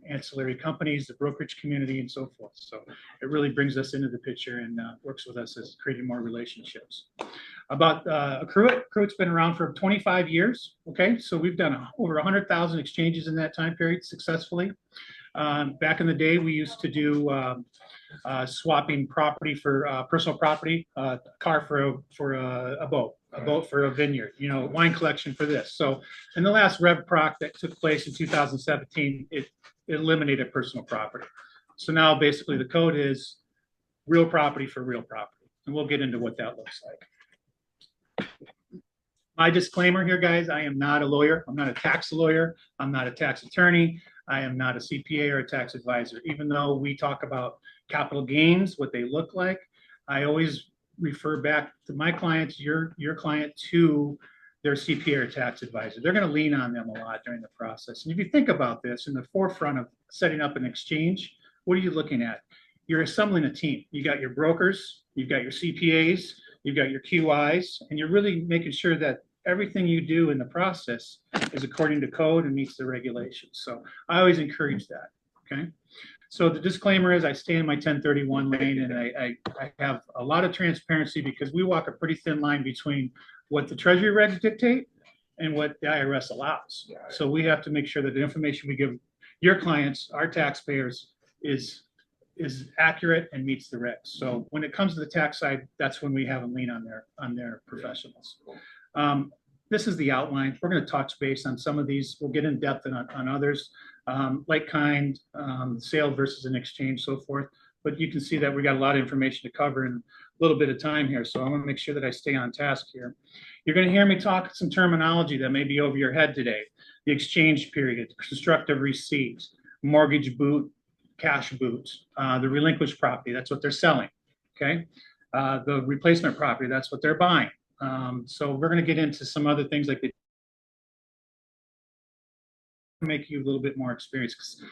ancillary companies, the brokerage community, and so forth. So it really brings us into the picture and works with us as creating more relationships. About Accruit. Accruit's been around for 25 years. Okay, so we've done over 100,000 exchanges in that time period successfully. Back in the day, we used to do swapping property for personal property, a car for a boat for a vineyard, you know, wine collection for this. So in the last Rev Proc that took place in 2017, it eliminated personal property. So now basically the code is real property for real property. And we'll get into what that looks like. My disclaimer here, guys, I am not a lawyer. I'm not a tax lawyer. I'm not a tax attorney. I am not a CPA or a tax advisor. Even though we talk about capital gains, what they look like, I always refer back to my clients, your client, to their CPA or tax advisor. They're going to lean on them a lot during the process. And if you think about this, in the forefront of setting up an exchange, what are you looking at? You're assembling a team. You got your brokers, you've got your CPAs, you've got your QIs, and you're really making sure that everything you do in the process is according to code and meets the regulations. So I always encourage that, okay? So the disclaimer is I stay in my 1031 lane, and I have a lot of transparency because we walk a pretty thin line between what the Treasury regs dictate and what the IRS allows. So we have to make sure that the information we give your clients, our taxpayers, is accurate and meets the regs. So when it comes to the tax side, that's when we have a lean on their professionals. This is the outline. We're going to touch base on some of these. We'll get in depth on others, like kind, sale versus an exchange, so forth. But you can see that we got a lot of information to cover in a little bit of time here. So I want to make sure that I stay on task here. You're going to hear me talk some terminology that may be over your head today. The exchange period, constructive receipt, mortgage boot, cash boot, the relinquished property, that's what they're selling, okay? The replacement property, that's what they're buying. So we're going to get into some other things like make you a little bit more experienced. Because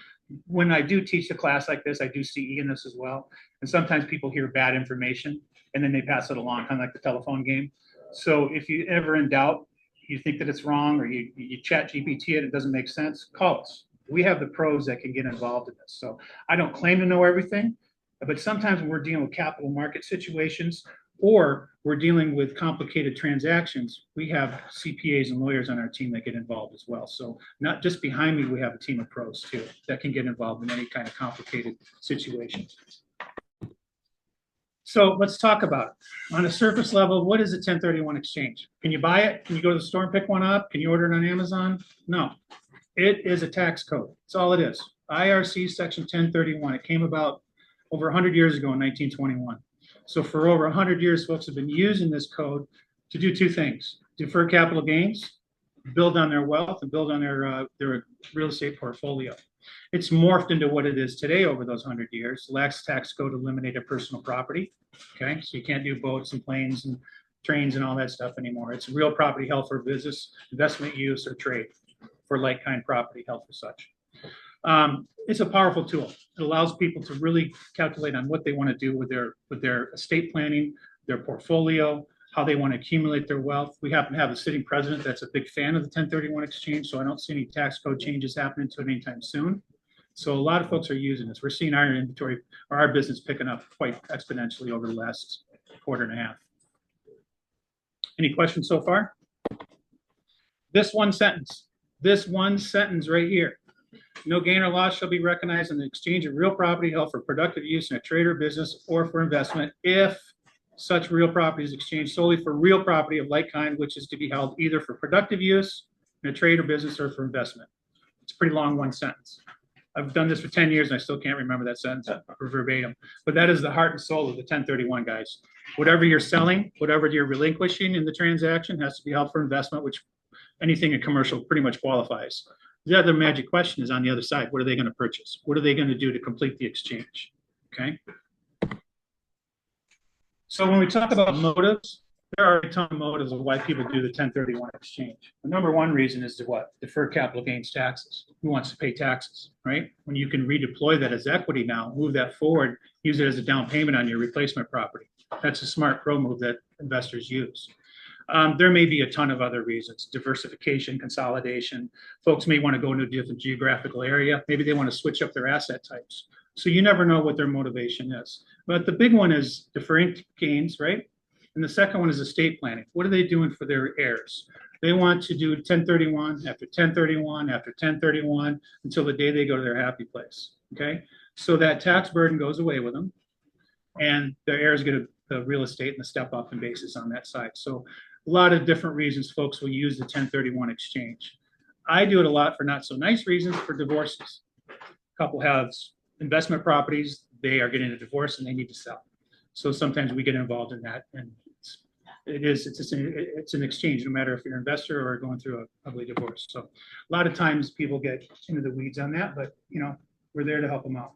when I do teach a class like this, I do CE in this as well. And sometimes people hear bad information and then they pass it along, kind of like the telephone game. So if you ever in doubt, you think that it's wrong, or you chat GPT it, it doesn't make sense, call us. We have the pros that can get involved in this. So I don't claim to know everything, but sometimes when we're dealing with capital market situations, or we're dealing with complicated transactions, we have CPAs and lawyers on our team that get involved as well. So not just behind me, we have a team of pros too that can get involved in any kind of complicated situations. So let's talk about it. On a surface level, what is a 1031 exchange? Can you buy it? Can you go to the store and pick one up? Can you order it on Amazon? No. It is a tax code. That's all it is. IRC section 1031. It came about over 100 years ago in 1921. So for over 100 years, folks have been using this code to do two things: defer capital gains, build on their wealth, and build on their real estate portfolio. It's morphed into what it is today over those 100 years. The last tax code eliminated personal property. Okay, so you can't do boats and planes and trains and all that stuff anymore. It's real property held for business, investment use, or trade for like-kind property held for such. It's a powerful tool. It allows people to really calculate on what they want to do with their estate planning, their portfolio, how they want to accumulate their wealth. We happen to have a sitting president that's a big fan of the 1031 exchange, so I don't see any tax code changes happening to it anytime soon. So a lot of folks are using this. We're seeing our inventory or our business picking up quite exponentially over the last quarter and a half. Any questions so far? This one sentence right here. No gain or loss shall be recognized in the exchange of real property held for productive use in a trade or business or for investment if such real property is exchanged solely for real property of like kind, which is to be held either for productive use in a trade or business or for investment. It's a pretty long one sentence. I've done this for 10 years and I still can't remember that sentence verbatim. But that is the heart and soul of the 1031, guys. Whatever you're selling, whatever you're relinquishing in the transaction has to be held for investment, which anything in commercial pretty much qualifies. The other magic question is on the other side. What are they going to purchase? What are they going to do to complete the exchange? Okay. So when we talk about motives, there are a ton of motives of why people do the 1031 exchange. The number one reason is to what? Defer capital gains taxes. Who wants to pay taxes, right? When you can redeploy that as equity now, move that forward, use it as a down payment on your replacement property. That's a smart pro move that investors use. There may be a ton of other reasons: diversification, consolidation. Folks may want to go into a different geographical area. Maybe they want to switch up their asset types. So you never know what their motivation is. But the big one is deferring gains, right? And the second one is estate planning. What are they doing for their heirs? They want to do 1031 after 1031 after 1031 until the day they go to their happy place. Okay. So that tax burden goes away with them, and their heirs get the real estate and the step up in basis on that side. So a lot of different reasons folks will use the 1031 exchange. I do it a lot for not so nice reasons, for divorces. Couple has investment properties, they are getting a divorce and they need to sell. So sometimes we get involved in that, and it's an exchange, no matter if you're an investor or going through a ugly divorce. So a lot of times people get into the weeds on that, but we're there to help them out.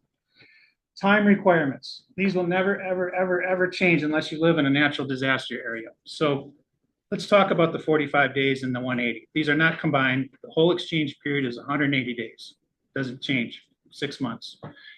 Time requirements. These will never, ever, ever, ever change unless you live in a natural disaster area. So let's talk about the 45 days and the 180. These are not combined. The whole exchange period is 180 days. Doesn't change. 6 months.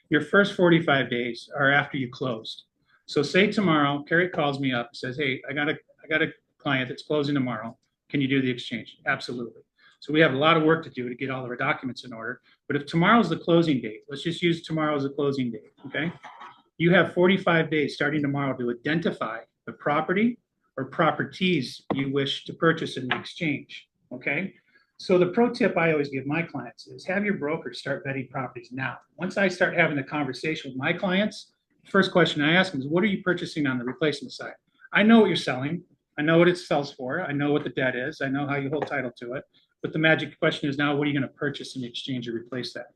Your first 45 days are after you closed. So say tomorrow, Carrie calls me up and says, hey, I got a client that's closing tomorrow. Can you do the exchange? Absolutely. So we have a lot of work to do to get all of our documents in order. But if tomorrow's the closing date, let's just use tomorrow as the closing date, okay? You have 45 days starting tomorrow to identify the property or properties you wish to purchase in the exchange, okay? So the pro tip I always give my clients is have your broker start vetting properties now. Once I start having the conversation with my clients, first question I ask them is, what are you purchasing on the replacement side? I know what you're selling. I know what it sells for. I know what the debt is. I know how you hold title to it. But the magic question is now, what are you going to purchase in exchange to replace that?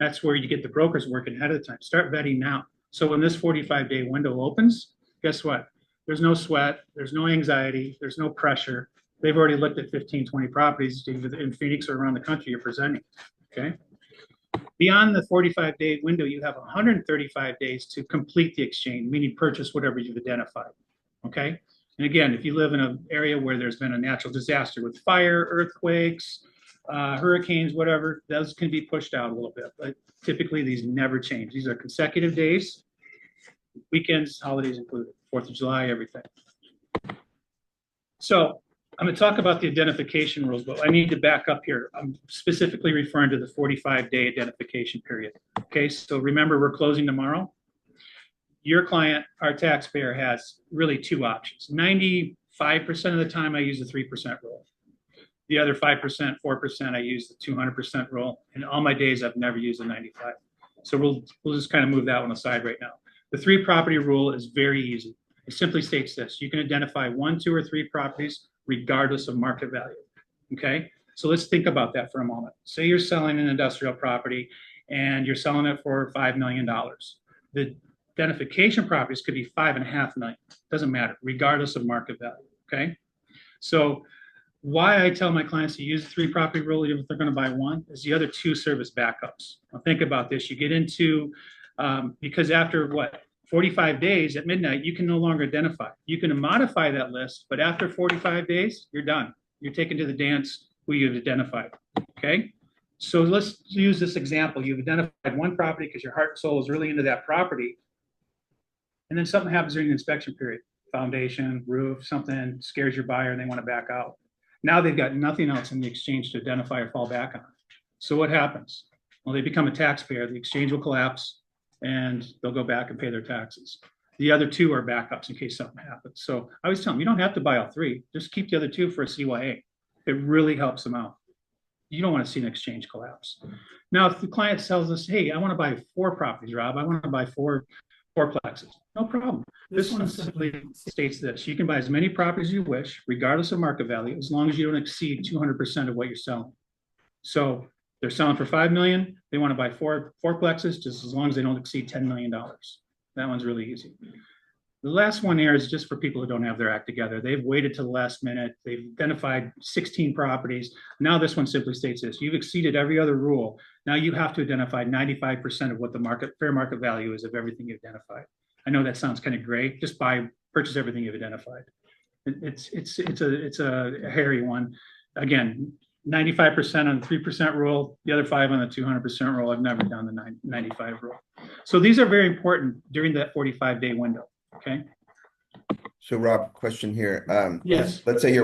That's where you get the brokers working ahead of the time. Start vetting now. So when this 45-day window opens, guess what? There's no sweat. There's no anxiety. There's no pressure. They've already looked at 15, 20 properties in Phoenix or around the country you're presenting, okay? Beyond the 45-day window, you have 135 days to complete the exchange, meaning purchase whatever you've identified, okay? And again, if you live in an area where there's been a natural disaster with fire, earthquakes, hurricanes, whatever, those can be pushed out a little bit. But typically, these never change. These are consecutive days, weekends, holidays included, 4th of July, everything. So I'm going to talk about the identification rules, but I need to back up here. I'm specifically referring to the 45-day identification period. Okay, so remember, we're closing tomorrow. Your client, our taxpayer, has really two options. 95% of the time, I use the 3% rule. The other 5%, 4%, I use the 200% rule. And all my days, I've never used the 95. So we'll just kind of move that one aside right now. The 3 property rule is very easy. It simply states this: you can identify 1, 2, or 3 properties regardless of market value, okay? So let's think about that for a moment. Say you're selling an industrial property and you're selling it for $5 million. The identification properties could be $5.5 million, doesn't matter, regardless of market value, okay? So why I tell my clients to use the 3 property rule, even if they're gonna buy 1, is the other 2 serve as backups. Now think about this, you get into, because after what? 45 days at midnight, you can no longer identify. You can modify that list, but after 45 days, you're done. You're taken to the dance who you've identified, okay? So let's use this example. You've identified 1 property because your heart and soul is really into that property, and then something happens during the inspection period. Foundation, roof, something scares your buyer and they want to back out. Now they've got nothing else in the exchange to identify or fall back on. So what happens? Well, they become a taxpayer. The exchange will collapse, and they'll go back and pay their taxes. The other 2 are backups in case something happens. So I always tell them, you don't have to buy all 3. Just keep the other 2 for a CYA. It really helps them out. You don't want to see an exchange collapse. Now, if the client tells us, hey, I want to buy 4 properties, Rob, I want to buy 4 fourplexes, no problem. This one simply states this: you can buy as many properties as you wish, regardless of market value, as long as you don't exceed 200% of what you're selling. So they're selling for $5 million. They want to buy 4 fourplexes, just as long as they don't exceed $10 million. That one's really easy. The last one here is just for people who don't have their act together. They've waited to the last minute. They've identified 16 properties. Now this one simply states this: you've exceeded every other rule. Now you have to identify 95% of what the fair market value is of everything you've identified. I know that sounds kind of gray. Just purchase everything you've identified. It's a hairy one. Again, 95% on the 3% rule, the other 5 on the 200% rule. I've never done the 95 rule. So these are very important during that 45-day window. Okay. So Rob, question here. Yes. Let's say you're